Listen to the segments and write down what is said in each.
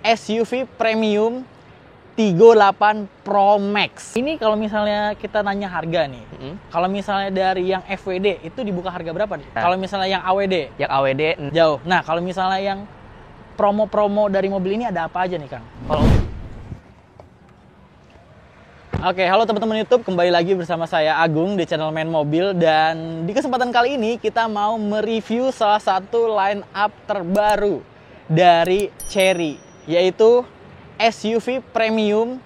SUV premium Tigo 8 Pro Max. Ini kalau misalnya kita nanya harga nih, kalau misalnya dari yang FWD itu dibuka harga berapa nih? Kalau misalnya yang AWD? Yang AWD Jauh. Nah, kalau misalnya yang promo-promo dari mobil ini ada apa aja nih, Kang? Oke, halo teman-teman YouTube, kembali lagi bersama saya Agung di channel Main Mobil. Dan di kesempatan kali ini kita mau mereview salah satu line up terbaru dari Chery, yaitu SUV premium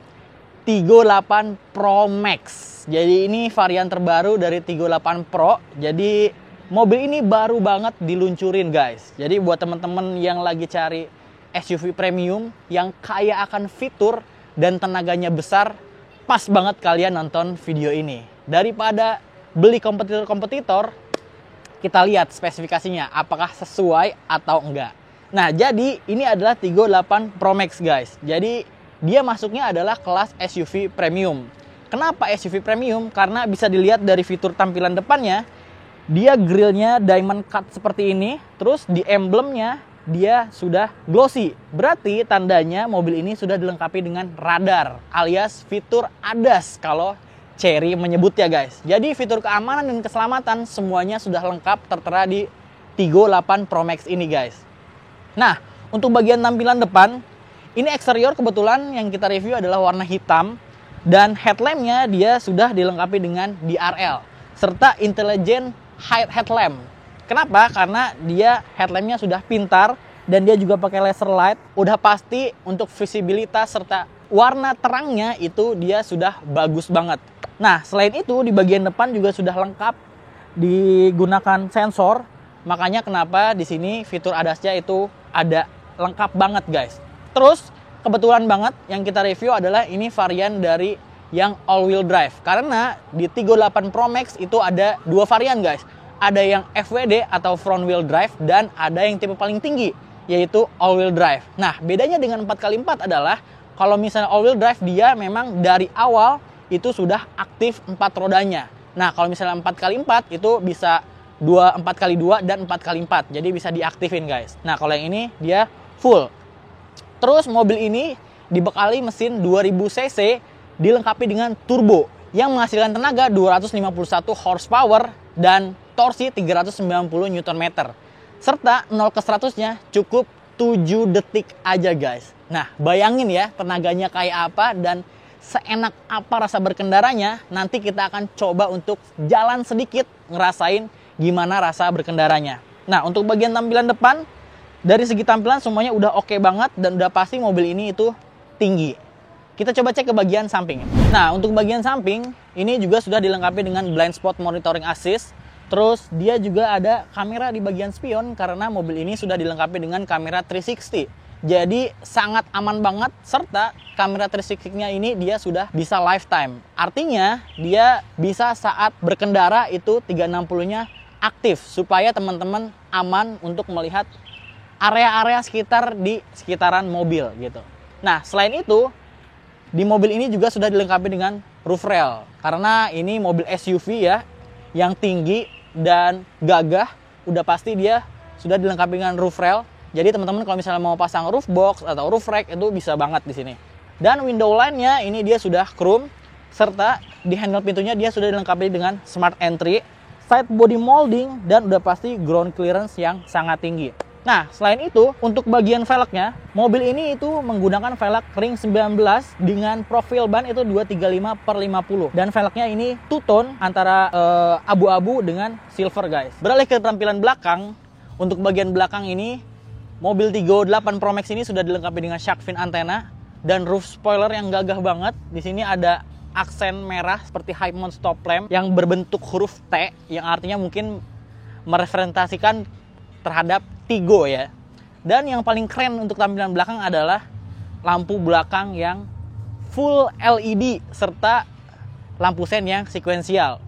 Tigo 8 Pro Max. Jadi ini varian terbaru dari Tigo 8 Pro. Jadi mobil ini baru banget diluncurin, guys. Jadi buat teman-teman yang lagi cari SUV premium yang kaya akan fitur dan tenaganya besar, pas banget kalian nonton video ini. Daripada beli kompetitor-kompetitor, kita lihat spesifikasinya apakah sesuai atau enggak. Nah, jadi ini adalah Tigo 8 Pro Max, guys. Jadi dia masuknya adalah kelas SUV premium. Kenapa SUV premium? Karena bisa dilihat dari fitur tampilan depannya, dia grillnya diamond cut seperti ini. Terus di emblemnya dia sudah glossy. Berarti tandanya mobil ini sudah dilengkapi dengan radar alias fitur ADAS kalau Chery menyebutnya, guys. Jadi fitur keamanan dan keselamatan semuanya sudah lengkap tertera di Tigo 8 Pro Max ini, guys. Nah, untuk bagian tampilan depan, ini eksterior kebetulan yang kita review adalah warna hitam. Dan headlampnya dia sudah dilengkapi dengan DRL serta Intelligent Hide Headlamp. Kenapa? Karena dia headlampnya sudah pintar dan dia juga pakai laser light. Udah pasti untuk visibilitas serta warna terangnya itu dia sudah bagus banget. Nah, selain itu di bagian depan juga sudah lengkap digunakan sensor. Makanya kenapa di sini fitur ADAS-nya itu ada lengkap banget, guys. Terus kebetulan banget yang kita review adalah ini varian dari yang all-wheel drive. Karena di Tigo 8 Pro Max itu ada dua varian, guys. Ada yang FWD atau front wheel drive dan ada yang tipe paling tinggi yaitu all-wheel drive. Nah, bedanya dengan 4x4 adalah kalau misalnya all-wheel drive dia memang dari awal itu sudah aktif 4 rodanya. Nah, kalau misalnya 4x4 itu bisa 4x2 dan 4x4. Jadi bisa diaktifin, guys. Nah, kalau yang ini dia full. Terus mobil ini dibekali mesin 2000 cc dilengkapi dengan turbo yang menghasilkan tenaga 251 horsepower dan torsi 390 Nm. Serta 0 ke 100-nya cukup 7 detik aja, guys. Nah, bayangin ya tenaganya kayak apa dan seenak apa rasa berkendaranya. Nanti kita akan coba untuk jalan sedikit ngerasain gimana rasa berkendaranya. Nah, untuk bagian tampilan depan, dari segi tampilan semuanya udah oke banget dan udah pasti mobil ini itu tinggi. Kita coba cek ke bagian samping. Nah, untuk bagian samping ini juga sudah dilengkapi dengan blind spot monitoring assist. Terus dia juga ada kamera di bagian spion karena mobil ini sudah dilengkapi dengan kamera 360. Jadi sangat aman banget, serta kamera 360-nya ini dia sudah bisa lifetime. Artinya dia bisa saat berkendara itu 360-nya aktif supaya teman-teman aman untuk melihat area-area sekitar di sekitaran mobil gitu. Nah, selain itu di mobil ini juga sudah dilengkapi dengan roof rail karena ini mobil SUV ya yang tinggi dan gagah. Udah pasti dia sudah dilengkapi dengan roof rail. Jadi teman-teman kalau misalnya mau pasang roof box atau roof rack itu bisa banget di sini. Dan window line-nya ini dia sudah chrome serta di handle pintunya dia sudah dilengkapi dengan smart entry, side body molding dan udah pasti ground clearance yang sangat tinggi. Nah, selain itu untuk bagian velgnya, mobil ini itu menggunakan velg ring 19 dengan profil ban itu 235/50 dan velgnya ini two tone antara abu-abu dengan silver, guys. Beralih ke tampilan belakang, untuk bagian belakang ini mobil Tigo 8 Pro Max ini sudah dilengkapi dengan shark fin antena dan roof spoiler yang gagah banget. Di sini ada aksen merah seperti high mount stop lamp yang berbentuk huruf T yang artinya mungkin merepresentasikan terhadap Tigo ya. Dan yang paling keren untuk tampilan belakang adalah lampu belakang yang full LED serta lampu sen yang sekuensial.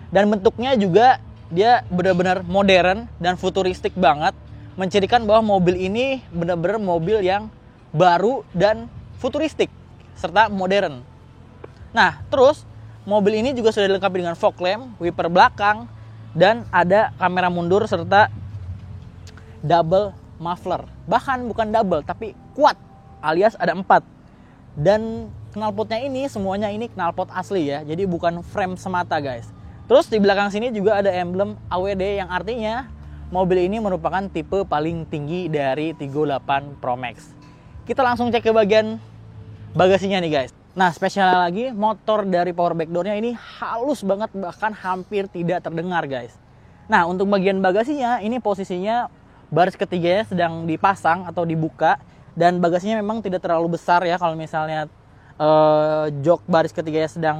Dan bentuknya juga dia benar-benar modern dan futuristik banget, mencirikan bahwa mobil ini benar-benar mobil yang baru dan futuristik serta modern. Nah, terus mobil ini juga sudah dilengkapi dengan fog lamp, wiper belakang, dan ada kamera mundur serta double muffler. Bahkan bukan double, tapi quad alias ada 4. Dan knalpotnya ini semuanya ini knalpot asli ya. Jadi bukan frame semata guys. Terus di belakang sini juga ada emblem AWD yang artinya mobil ini merupakan tipe paling tinggi dari Tigo 8 Pro Max. Kita langsung cek ke bagian bagasinya nih guys. Nah, spesialnya lagi motor dari power backdoor-nya ini halus banget, bahkan hampir tidak terdengar guys. Nah, untuk bagian bagasinya ini posisinya baris ketiganya sedang dipasang atau dibuka, dan bagasinya memang tidak terlalu besar ya kalau misalnya jok baris ketiganya sedang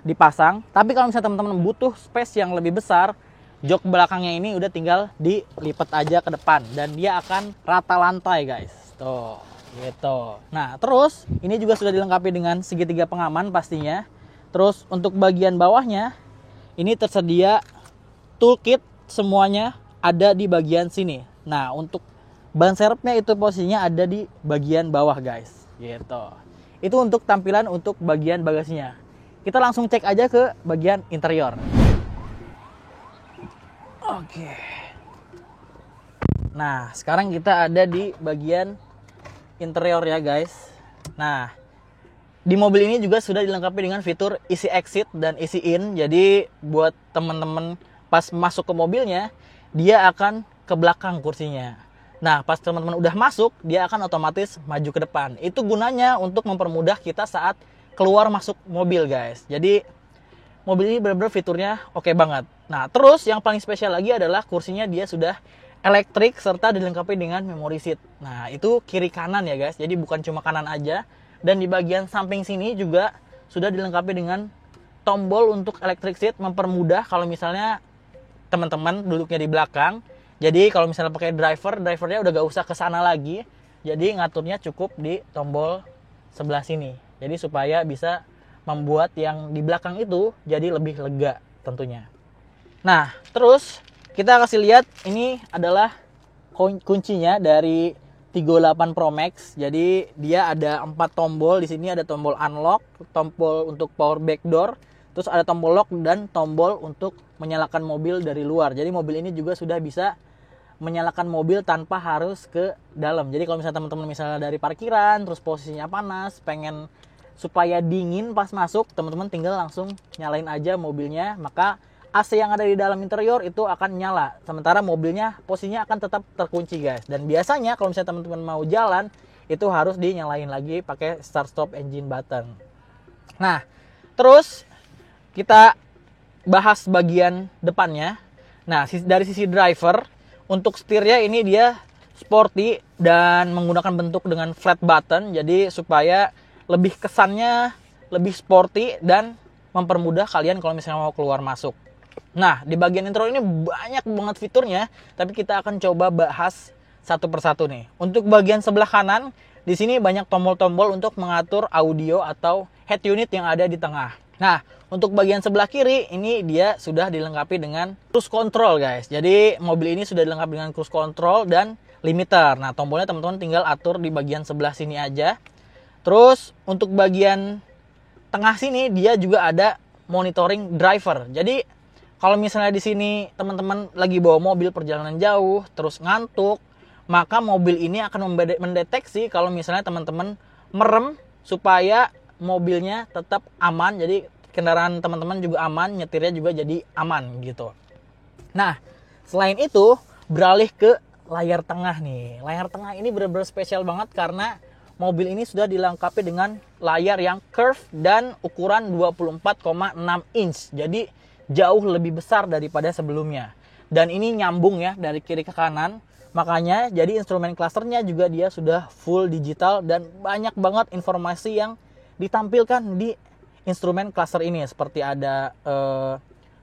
dipasang. Tapi kalau misalnya teman-teman butuh space yang lebih besar, jok belakangnya ini udah tinggal dilipat aja ke depan dan dia akan rata lantai guys. Tuh. Gitu. Nah, terus ini juga sudah dilengkapi dengan segitiga pengaman pastinya. Terus untuk bagian bawahnya ini tersedia toolkit, semuanya ada di bagian sini. Nah, untuk ban serepnya itu posisinya ada di bagian bawah guys. Gitu. Itu untuk tampilan untuk bagian bagasinya. Kita langsung cek aja ke bagian interior. Oke. Nah, sekarang kita ada di bagian interior ya guys. Nah, di mobil ini juga sudah dilengkapi dengan fitur easy exit dan easy in. Jadi buat teman-teman pas masuk ke mobilnya, dia akan ke belakang kursinya. Nah, pas teman-teman udah masuk, dia akan otomatis maju ke depan. Itu gunanya untuk mempermudah kita saat keluar masuk mobil guys. Jadi mobil ini benar-benar fiturnya oke banget. Nah, terus yang paling spesial lagi adalah kursinya dia sudah elektrik serta dilengkapi dengan memory seat. Nah, itu kiri kanan ya guys. Jadi bukan cuma kanan aja. Dan di bagian samping sini juga sudah dilengkapi dengan tombol untuk electric seat, mempermudah kalau misalnya teman-teman duduknya di belakang. Jadi kalau misalnya pakai drivernya udah gak usah ke sana lagi. Jadi ngaturnya cukup di tombol sebelah sini. Jadi supaya bisa membuat yang di belakang itu jadi lebih lega tentunya. Nah, terus kita kasih lihat ini adalah kuncinya dari Tigo 8 Pro Max. Jadi dia ada 4 tombol. Di sini ada tombol unlock, tombol untuk power back door, terus ada tombol lock dan tombol untuk menyalakan mobil dari luar. Jadi mobil ini juga sudah bisa menyalakan mobil tanpa harus ke dalam. Jadi kalau misalnya teman-teman misalnya dari parkiran terus posisinya panas, pengen supaya dingin pas masuk, teman-teman tinggal langsung nyalain aja mobilnya, maka AC yang ada di dalam interior itu akan nyala. Sementara mobilnya posisinya akan tetap terkunci guys. Dan biasanya kalau misalnya teman-teman mau jalan, itu harus dinyalain lagi pakai start stop engine button. Nah, terus kita bahas bagian depannya. Nah, dari sisi driver, untuk setirnya ini dia sporty dan menggunakan bentuk dengan flat button. Jadi supaya lebih kesannya lebih sporty dan mempermudah kalian kalau misalnya mau keluar masuk. Nah, di bagian interior ini banyak banget fiturnya, tapi kita akan coba bahas satu persatu nih. Untuk bagian sebelah kanan, di sini banyak tombol-tombol untuk mengatur audio atau head unit yang ada di tengah. Nah, untuk bagian sebelah kiri, ini dia sudah dilengkapi dengan cruise control guys. Jadi, mobil ini sudah dilengkapi dengan cruise control dan limiter. Nah, tombolnya teman-teman tinggal atur di bagian sebelah sini aja. Terus, untuk bagian tengah sini, dia juga ada monitoring driver. Jadi, kalau misalnya di sini teman-teman lagi bawa mobil perjalanan jauh, terus ngantuk, maka mobil ini akan mendeteksi kalau misalnya teman-teman merem supaya mobilnya tetap aman. Jadi kendaraan teman-teman juga aman, nyetirnya juga jadi aman gitu. Nah, selain itu beralih ke layar tengah nih. Layar tengah ini benar-benar spesial banget karena mobil ini sudah dilengkapi dengan layar yang curve dan ukuran 24,6 inch. Jadi jauh lebih besar daripada sebelumnya. Dan ini nyambung ya dari kiri ke kanan. Makanya jadi instrumen clusternya juga dia sudah full digital dan banyak banget informasi yang ditampilkan di instrumen cluster ini. Seperti ada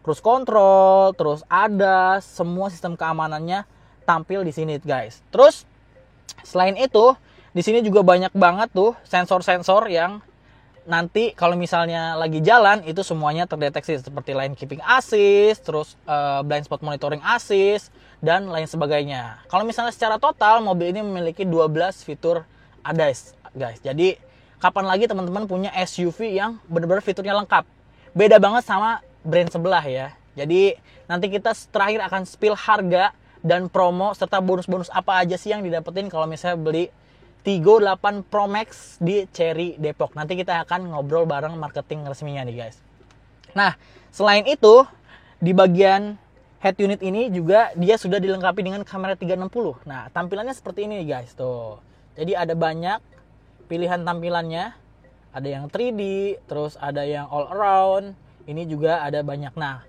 cruise control, terus ada semua sistem keamanannya tampil di sini guys. Terus selain itu di sini juga banyak banget tuh sensor-sensor yang nanti kalau misalnya lagi jalan itu semuanya terdeteksi seperti lane keeping assist, terus blind spot monitoring assist dan lain sebagainya. Kalau misalnya secara total mobil ini memiliki 12 fitur ADAS guys. Jadi kapan lagi teman-teman punya SUV yang benar-benar fiturnya lengkap. Beda banget sama brand sebelah ya. Jadi nanti kita terakhir akan spill harga dan promo serta bonus-bonus apa aja sih yang didapetin kalau misalnya beli Tigo 8 Pro Max di Cherry Depok. Nanti kita akan ngobrol bareng marketing resminya nih guys. Nah, selain itu di bagian head unit ini juga dia sudah dilengkapi dengan kamera 360. Nah, tampilannya seperti ini nih guys, tuh. Jadi ada banyak pilihan tampilannya. Ada yang 3D, terus ada yang all around. Ini juga ada banyak. Nah,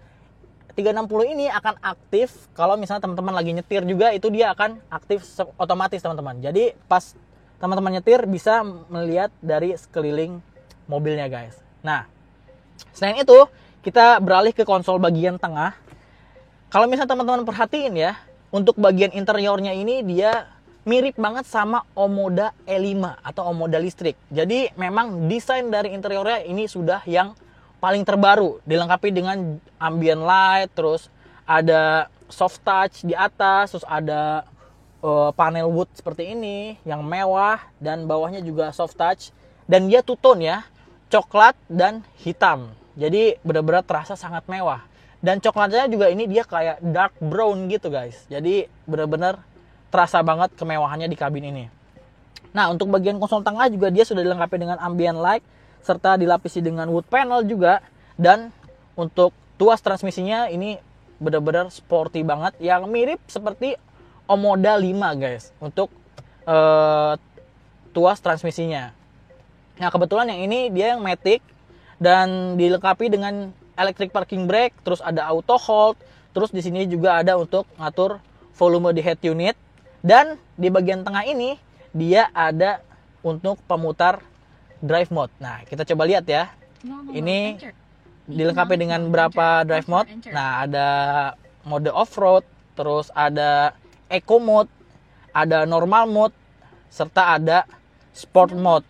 360 ini akan aktif kalau misalnya teman-teman lagi nyetir juga, itu dia akan aktif otomatis teman-teman. Jadi pas teman-teman nyetir bisa melihat dari sekeliling mobilnya guys. Nah, selain itu kita beralih ke konsol bagian tengah. Kalau misalnya teman-teman perhatiin ya, untuk bagian interiornya ini dia mirip banget sama Omoda E5 atau Omoda listrik. Jadi memang desain dari interiornya ini sudah yang paling terbaru, dilengkapi dengan ambient light, terus ada soft touch di atas, terus ada panel wood seperti ini yang mewah, dan bawahnya juga soft touch, dan dia two tone ya, coklat dan hitam. Jadi benar-benar terasa sangat mewah. Dan coklatnya juga ini dia kayak dark brown gitu guys. Jadi benar-benar terasa banget kemewahannya di kabin ini. Nah, untuk bagian konsol tengah juga dia sudah dilengkapi dengan ambient light serta dilapisi dengan wood panel juga. Dan untuk tuas transmisinya ini benar-benar sporty banget, yang mirip seperti Omoda 5 guys untuk tuas transmisinya. Nah, kebetulan yang ini dia yang matic dan dilengkapi dengan electric parking brake, terus ada auto hold, terus di sini juga ada untuk ngatur volume di head unit, dan di bagian tengah ini dia ada untuk pemutar drive mode. Nah, kita coba lihat ya. Ini dilengkapi dengan berapa drive mode. Nah, ada mode off-road, terus ada eco mode, ada normal mode, serta ada sport mode.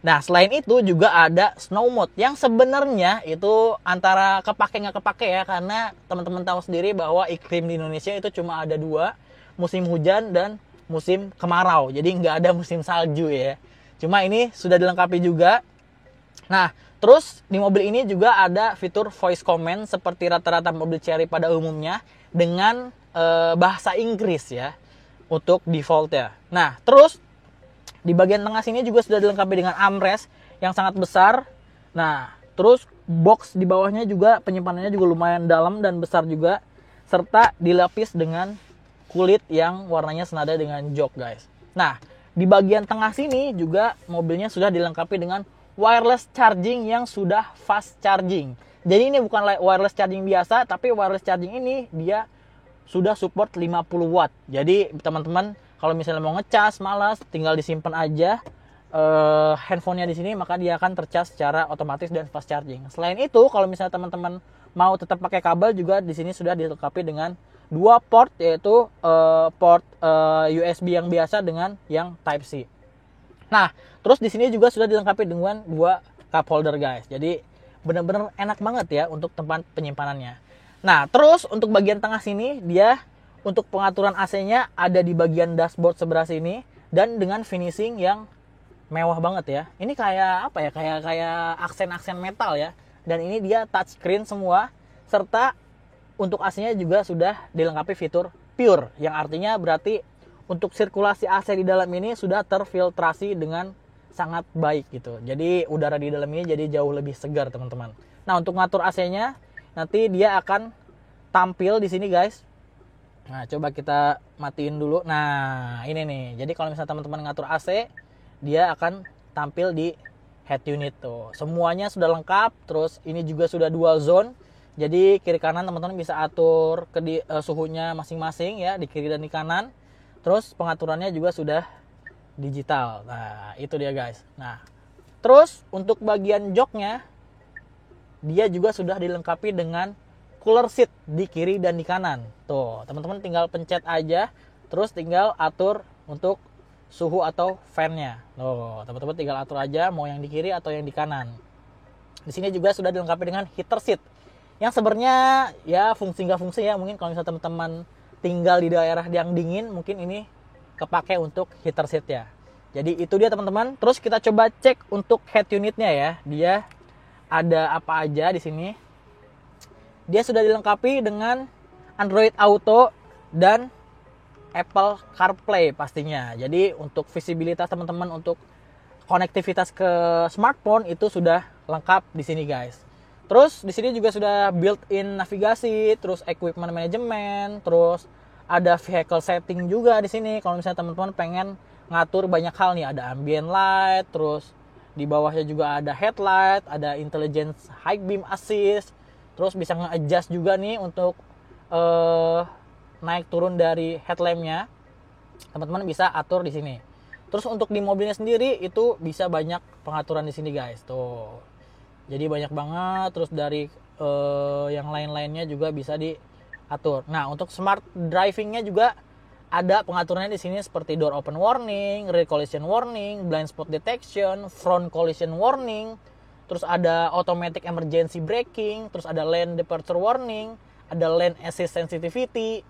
Nah, selain itu juga ada snow mode yang sebenarnya itu antara kepake nggak kepake ya, karena teman-teman tahu sendiri bahwa iklim di Indonesia itu cuma ada dua, musim hujan dan musim kemarau. Jadi nggak ada musim salju ya. Cuma ini sudah dilengkapi juga. Nah, terus di mobil ini juga ada fitur voice command seperti rata-rata mobil Cherry pada umumnya dengan bahasa Inggris ya untuk default ya. Nah, terus di bagian tengah sini juga sudah dilengkapi dengan armrest yang sangat besar. Nah, terus box di bawahnya juga penyimpanannya juga lumayan dalam dan besar juga, serta dilapis dengan kulit yang warnanya senada dengan jok guys. Nah, di bagian tengah sini juga mobilnya sudah dilengkapi dengan wireless charging yang sudah fast charging. Jadi ini bukan wireless charging biasa, tapi wireless charging ini dia sudah support 50 watt. Jadi teman-teman kalau misalnya mau ngecas malas, tinggal disimpan aja handphonenya di sini, maka dia akan tercas secara otomatis dan fast charging. Selain itu, kalau misalnya teman-teman mau tetap pakai kabel juga di sini sudah dilengkapi dengan dua port, yaitu port USB yang biasa dengan yang Type C. Nah, terus di sini juga sudah dilengkapi dengan dua cup holder guys. Jadi benar-benar enak banget ya untuk tempat penyimpanannya. Nah, terus untuk bagian tengah sini dia untuk pengaturan AC-nya ada di bagian dashboard sebelah sini, dan dengan finishing yang mewah banget ya. Ini kayak apa ya? Kayak aksen-aksen metal ya. Dan ini dia touchscreen semua, serta untuk AC-nya juga sudah dilengkapi fitur pure, yang artinya berarti untuk sirkulasi AC di dalam ini sudah terfiltrasi dengan sangat baik gitu. Jadi udara di dalam ini jadi jauh lebih segar teman-teman. Nah, untuk ngatur AC-nya nanti dia akan tampil di sini guys. Nah, coba kita matiin dulu. Nah, ini nih. Jadi kalau misalnya teman-teman ngatur AC, dia akan tampil di head unit tuh. Semuanya sudah lengkap. Terus ini juga sudah dual zone. Jadi kiri kanan teman-teman bisa atur suhunya masing-masing ya, di kiri dan di kanan. Terus pengaturannya juga sudah digital. Nah, itu dia guys. Nah, terus untuk bagian joknya dia juga sudah dilengkapi dengan cooler seat di kiri dan di kanan. Tuh, teman-teman tinggal pencet aja, terus tinggal atur untuk suhu atau fan-nya. Tuh, teman-teman tinggal atur aja mau yang di kiri atau yang di kanan. Di sini juga sudah dilengkapi dengan heater seat. Yang sebenarnya ya fungsi nggak fungsi ya, mungkin kalau misalnya teman-teman tinggal di daerah yang dingin, mungkin ini kepake untuk heater seat ya. Jadi itu dia teman-teman. Terus kita coba cek untuk head unitnya ya. Dia ada apa aja di sini. Dia sudah dilengkapi dengan Android Auto dan Apple CarPlay pastinya. Jadi untuk visibilitas teman-teman, untuk konektivitas ke smartphone itu sudah lengkap di sini guys. Terus di sini juga sudah built-in navigasi, terus equipment management, terus ada vehicle setting juga di sini. Kalau misalnya teman-teman pengen ngatur banyak hal nih, ada ambient light, terus di bawahnya juga ada headlight, ada intelligence high beam assist, terus bisa nge-adjust juga nih untuk naik turun dari headlampnya. Teman-teman bisa atur di sini. Terus untuk di mobilnya sendiri itu bisa banyak pengaturan di sini guys. Tuh. Jadi banyak banget. Terus dari yang lain-lainnya juga bisa diatur. Nah, untuk smart drivingnya juga ada pengaturannya di sini seperti door open warning, rear collision warning, blind spot detection, front collision warning. Terus ada automatic emergency braking, terus ada lane departure warning, ada lane assist sensitivity,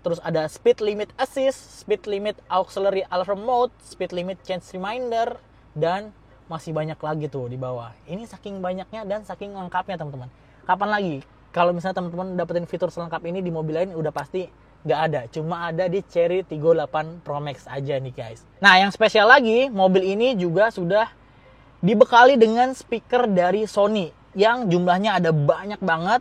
terus ada speed limit assist, speed limit auxiliary alarm mode, speed limit change reminder, dan masih banyak lagi tuh di bawah. Ini saking banyaknya dan saking lengkapnya teman-teman. Kapan lagi kalau misalnya teman-teman dapetin fitur selengkap ini di mobil lain, udah pasti nggak ada. Cuma ada di Chery Tiggo 8 Pro Max aja nih guys. Nah yang spesial lagi, mobil ini juga sudah dibekali dengan speaker dari Sony yang jumlahnya ada banyak banget.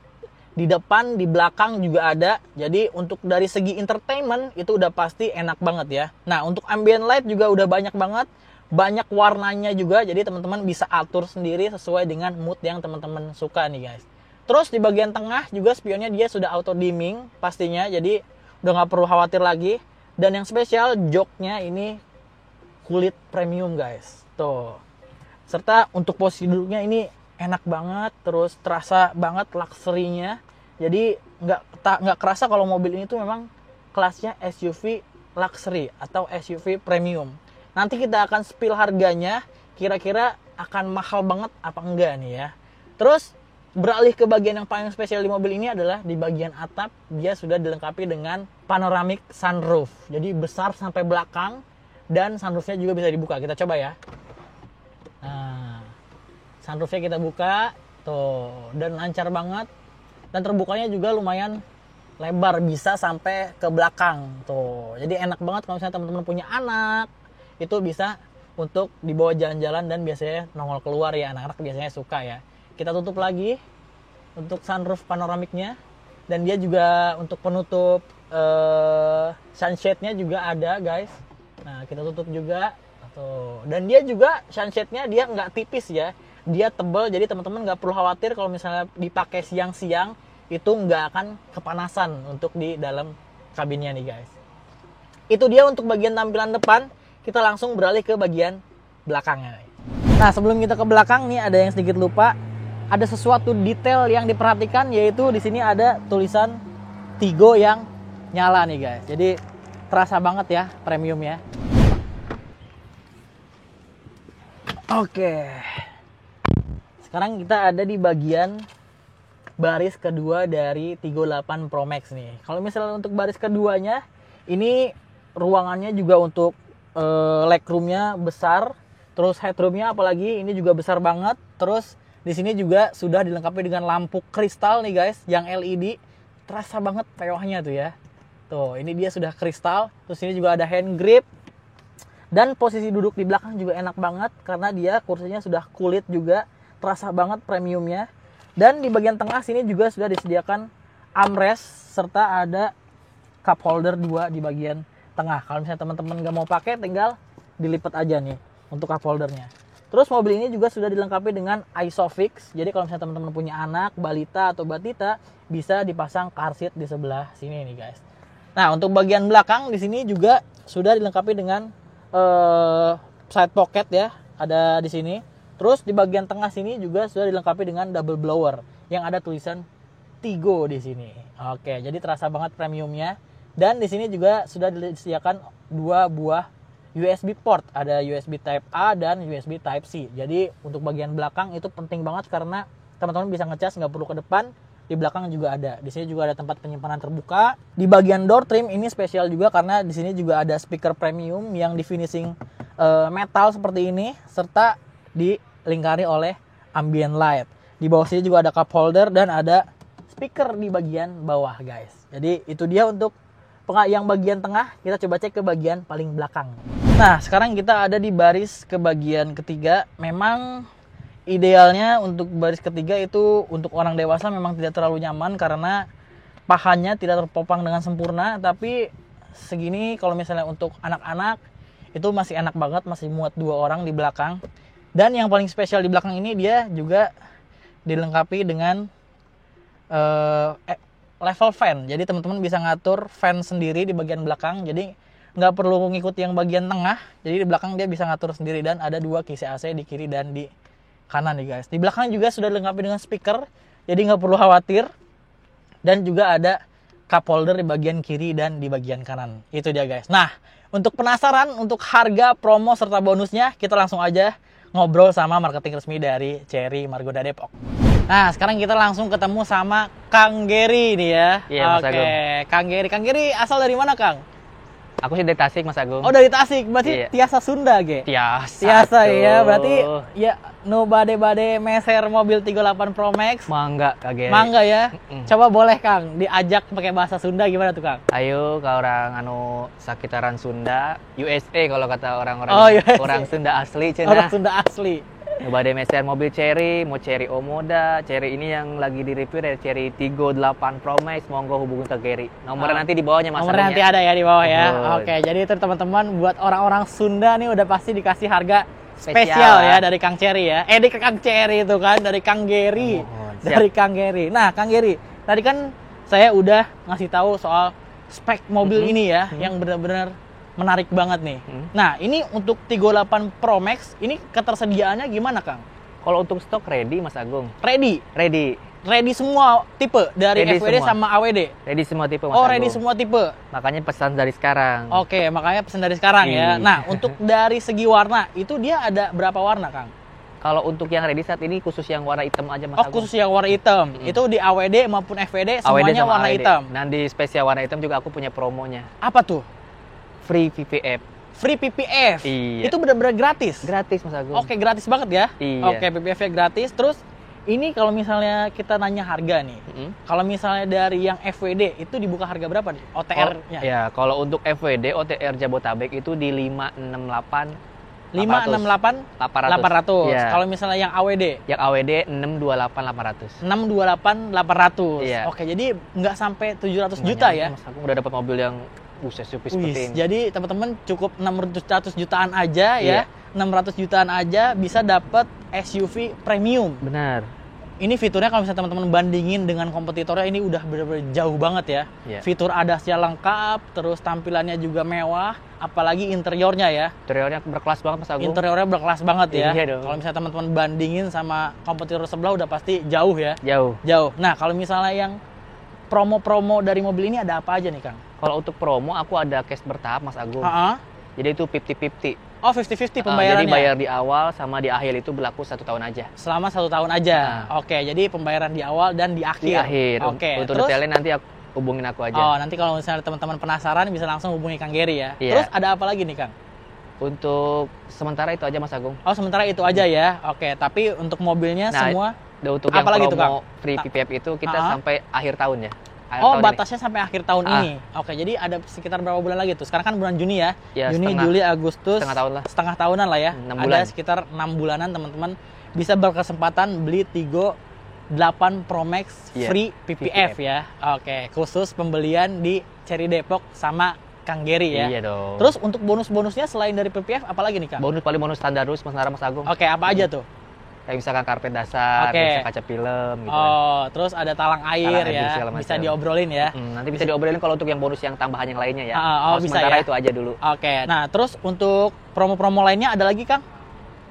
Di depan, di belakang juga ada. Jadi untuk dari segi entertainment itu udah pasti enak banget ya. Nah untuk ambient light juga udah banyak banget. Banyak warnanya juga. Jadi teman-teman bisa atur sendiri sesuai dengan mood yang teman-teman suka nih guys. Terus di bagian tengah juga spionnya dia sudah auto dimming pastinya. Jadi udah nggak perlu khawatir lagi. Dan yang spesial joknya ini kulit premium guys. Tuh. Serta untuk posisi duduknya ini enak banget, terus terasa banget luxury-nya. Jadi nggak kerasa kalau mobil ini tuh memang kelasnya SUV luxury atau SUV premium. Nanti kita akan spill harganya, kira-kira akan mahal banget apa enggak nih ya. Terus beralih ke bagian yang paling spesial di mobil ini adalah di bagian atap dia sudah dilengkapi dengan panoramic sunroof. Jadi besar sampai belakang dan sunroofnya juga bisa dibuka. Kita coba ya. Nah, sunroofnya kita buka tuh dan lancar banget dan terbukanya juga lumayan lebar, bisa sampai ke belakang tuh. Jadi enak banget kalau misalnya teman-teman punya anak, itu bisa untuk dibawa jalan-jalan dan biasanya nongol keluar ya, anak-anak biasanya suka ya. Kita tutup lagi untuk sunroof panoramiknya dan dia juga untuk penutup sunshade-nya juga ada guys. Nah kita tutup juga tuh. Dan dia juga sunshade-nya dia nggak tipis ya, dia tebal. Jadi teman-teman nggak perlu khawatir kalau misalnya dipakai siang-siang itu nggak akan kepanasan untuk di dalam kabinnya nih guys. Itu dia untuk bagian tampilan depan. Kita langsung beralih ke bagian belakangnya nih. Nah sebelum kita ke belakang nih ada yang sedikit lupa. Ada sesuatu detail yang diperhatikan, yaitu di sini ada tulisan Tiggo yang nyala nih guys. Jadi terasa banget ya premium ya. Oke. Sekarang kita ada di bagian baris kedua dari Tiggo 8 Pro Max nih. Kalau misalnya untuk baris keduanya, ini ruangannya juga untuk legroomnya besar. Terus headroomnya apalagi ini juga besar banget. Terus di sini juga sudah dilengkapi dengan lampu kristal nih guys, yang LED. Terasa banget mewahnya tuh ya. Tuh, ini dia sudah kristal. Terus ini juga ada hand grip. Dan posisi duduk di belakang juga enak banget karena dia kursinya sudah kulit juga. Terasa banget premiumnya. Dan di bagian tengah sini juga sudah disediakan armrest serta ada cup holder 2 di bagian tengah. Kalau misalnya teman-teman nggak mau pakai, tinggal dilipat aja nih untuk cup holdernya. Terus mobil ini juga sudah dilengkapi dengan ISOFIX. Jadi kalau misalnya teman-teman punya anak, balita atau batita, bisa dipasang car seat di sebelah sini nih guys. Nah untuk bagian belakang di sini juga sudah dilengkapi dengan side pocket ya, ada di sini. Terus di bagian tengah sini juga sudah dilengkapi dengan double blower yang ada tulisan Tiggo di sini. Oke, jadi terasa banget premiumnya. Dan di sini juga sudah disediakan 2 buah USB port, ada USB Type A dan USB Type C. Jadi untuk bagian belakang itu penting banget karena teman-teman bisa ngecas nggak perlu ke depan. Di belakang juga ada. Di sini juga ada tempat penyimpanan terbuka. Di bagian door trim ini spesial juga karena di sini juga ada speaker premium yang di finishing metal seperti ini serta dilingkari oleh ambient light. Di bawah sini juga ada cup holder dan ada speaker di bagian bawah guys. Jadi itu dia untuk yang bagian tengah, kita coba cek ke bagian paling belakang. Nah, sekarang kita ada di baris ke bagian ketiga. Memang idealnya untuk baris ketiga itu untuk orang dewasa memang tidak terlalu nyaman karena pahanya tidak terpopang dengan sempurna, tapi segini kalau misalnya untuk anak-anak itu masih enak banget, masih muat 2 orang di belakang. Dan yang paling spesial di belakang ini dia juga dilengkapi dengan level fan. Jadi teman-teman bisa ngatur fan sendiri di bagian belakang. Jadi nggak perlu ngikut yang bagian tengah. Jadi di belakang dia bisa ngatur sendiri dan ada 2 kisi AC di kiri dan di kanan nih guys. Di belakang juga sudah dilengkapi dengan speaker. Jadi nggak perlu khawatir. Dan juga ada cup holder di bagian kiri dan di bagian kanan. Itu dia guys. Nah, untuk penasaran untuk harga, promo, serta bonusnya, kita langsung aja ngobrol sama marketing resmi dari Cherry Margonda Depok. Nah, sekarang kita langsung ketemu sama Kang Gary nih ya. Iya, Mas Agung. Kang Gary. Kang Gary asal dari mana, Kang? Aku sih dari Tasik, Mas Agung. Oh, dari Tasik. Berarti Iya. Tiasa Sunda, ge? Tiasa ya. tuh. Berarti ya no bade-bade meser mobil 38 Pro Max. Mangga, Kak Geri. Mangga ya. Coba boleh, Kang, diajak pakai bahasa Sunda gimana tuh, Kang? Ayo ke orang sakitaran Sunda, USA kalau kata orang-orang Oh, USA. orang Sunda asli Orang cenah. Sunda asli. Badai meser mobil Cherry, mau Cherry Omoda, Cherry ini yang lagi di-review dari Cherry Tigo 8 Pro Max, monggo hubungi ke Gary. Nomornya nanti di bawahnya Mas. Nomornya nanti ada ya di bawah ya. Betul. Oke, jadi itu teman-teman buat orang-orang Sunda nih udah pasti dikasih harga spesial Spesial, ya ya. dari Kang Cherry ya. Di Kang Cherry itu kan, dari Kang Gary. Mohon, siap. Dari Kang Gary. Nah, Kang Gary, tadi kan saya udah ngasih tahu soal spek mobil ini ya, yang benar-benar menarik banget nih. Nah, ini untuk Tigo 8 Pro Max, ini ketersediaannya gimana, Kang? Kalau untuk stok ready Mas Agung. Ready? Ready. Ready semua tipe dari Ready FWD semua. sama AWD? Ready semua tipe Mas Oh, Agung. ready semua tipe. Makanya pesan dari sekarang. Oke, makanya pesan dari sekarang ya. Iya. Nah, untuk dari segi warna, itu dia ada berapa warna, Kang? Kalau untuk yang ready saat ini khusus yang warna hitam aja Mas Oh, Agung. khusus yang warna hitam. Itu di AWD maupun FWD semuanya sama warna AWD. hitam. Dan di spesial warna hitam juga aku punya promonya. Apa tuh? Free VPF. Free PPF. Iya. Itu benar-benar gratis. Gratis Mas Agung. Oke, gratis banget ya. Iya. Oke, PPF-nya gratis. Terus ini kalau misalnya kita nanya harga nih. Kalau misalnya dari yang FWD itu dibuka harga berapa nih? OTR-nya? Ya, kalau untuk FWD OTR Jabotabek itu di 568 568 800. 800. Iya. Kalau misalnya yang AWD Yang AWD 628 800. 628 800. Iya. Oke, jadi nggak sampai 700 juta ya. Mas Agung udah dapat mobil yang buset Wih, super seperti ini. jadi teman-teman cukup 600 jutaan aja Iya. ya. 600 jutaan aja bisa dapat SUV premium. Benar. Ini fiturnya kalau misalnya teman-teman bandingin dengan kompetitornya ini udah benar-benar jauh banget ya. Iya. Fitur ADAS-nya lengkap, terus tampilannya juga mewah, apalagi interiornya ya. Interiornya berkelas banget Mas Agung. Interiornya berkelas banget ya. Iya dong. Kalau misalnya teman-teman bandingin sama kompetitor sebelah udah pasti jauh ya. Jauh. Jauh. Nah, kalau misalnya yang promo-promo dari mobil ini ada apa aja nih, Kang? Kalau untuk promo aku ada cash bertahap Mas Agung. Ha-ha. Jadi itu 50-50. Oh, 50-50 pembayarannya. Jadi bayar di awal sama di akhir itu berlaku 1 tahun aja. Selama 1 tahun aja. Oke, jadi pembayaran di awal dan di akhir. Di akhir. Oke. Untuk Terus, detailnya nanti hubungin aku aja. oh, nanti kalau misalnya teman-teman penasaran bisa langsung hubungi Kang Gary ya. Iya. Terus ada apa lagi nih, Kang? Untuk sementara itu aja Mas Agung. Oh, sementara itu aja ya. Oke, tapi untuk mobilnya Nah, semua Untuk apa yang lagi tuh, promo Kang? free PPF itu kita Ha-ha. sampai akhir tahun ya. Akhir Oh, tahun ini. batasnya sampai akhir tahun ini. Oke, jadi ada sekitar berapa bulan lagi tuh? Sekarang kan bulan Juni ya. Ya, Juni, setengah- Juli, Agustus. setengah tahun lah. Setengah tahunan lah ya. 6 Ada bulan. sekitar 6 bulanan teman-teman bisa berkesempatan beli Tigo 8 Pro Max Iya, free PPF ya. Oke, khusus pembelian di Cherry Depok sama Kang Gary ya. Iya dong. Terus untuk bonus-bonusnya selain dari PPF apa lagi nih, Kang? paling bonus standar dulu sementara Mas Agung. Oke, apa aja tuh? Kayak misalkan karpet dasar, Oke. bisa kaca film gitu kan. Oh, terus ada talang air Talang air ya. segala macam. Bisa diobrolin ya. Nanti bisa diobrolin kalau untuk yang bonus yang tambahan yang lainnya ya. Oh, Kalau bisa sementara ya. itu aja dulu. Oke. Nah, terus untuk promo-promo lainnya ada lagi, Kang?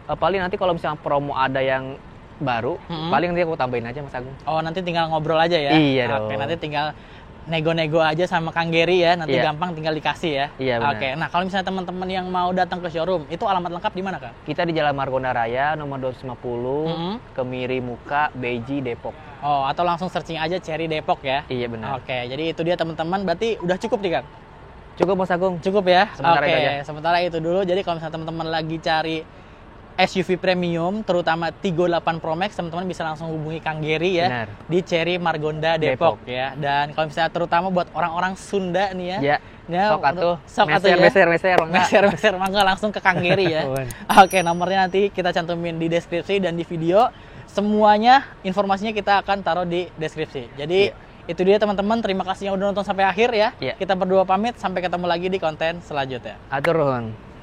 Paling nanti kalau misalnya promo ada yang baru, paling nanti aku tambahin aja Mas Agung. Oh, nanti tinggal ngobrol aja ya. Iya Oke, dong. nanti tinggal nego-nego aja sama Kang Gary ya. Nanti Iya. gampang tinggal dikasih ya. Iya, benar. Oke. Nah, kalau misalnya teman-teman yang mau datang ke showroom, itu alamat lengkap di mana, Kang? Kita di Jalan Margonda Raya nomor 250, Mm-mm. Kemiri Muka, Beji, Depok. Oh, atau langsung searching aja Cherry Depok ya. Iya benar. Oke, jadi itu dia teman-teman. Berarti udah cukup nih, Kang? Cukup Mas Agung. Cukup ya? Sementara Oke, itu aja. sementara itu dulu. Jadi kalau misalnya teman-teman lagi cari SUV premium, terutama Tigo 8 Pro Max, teman-teman bisa langsung hubungi Kang Gary ya. Benar. Di Cherry Margonda Depok ya. Dan kalau misalnya terutama buat orang-orang Sunda nih ya. Ya. Sok atuh. Meser, Enggak. meser, mangga langsung ke Kang Gary ya. Oke, nomornya nanti kita cantumin di deskripsi dan di video. Semuanya informasinya kita akan taruh di deskripsi. Jadi itu dia teman-teman, terima kasih yang udah nonton sampai akhir ya. Kita berdua pamit, sampai ketemu lagi di konten selanjutnya. Atur nuhun.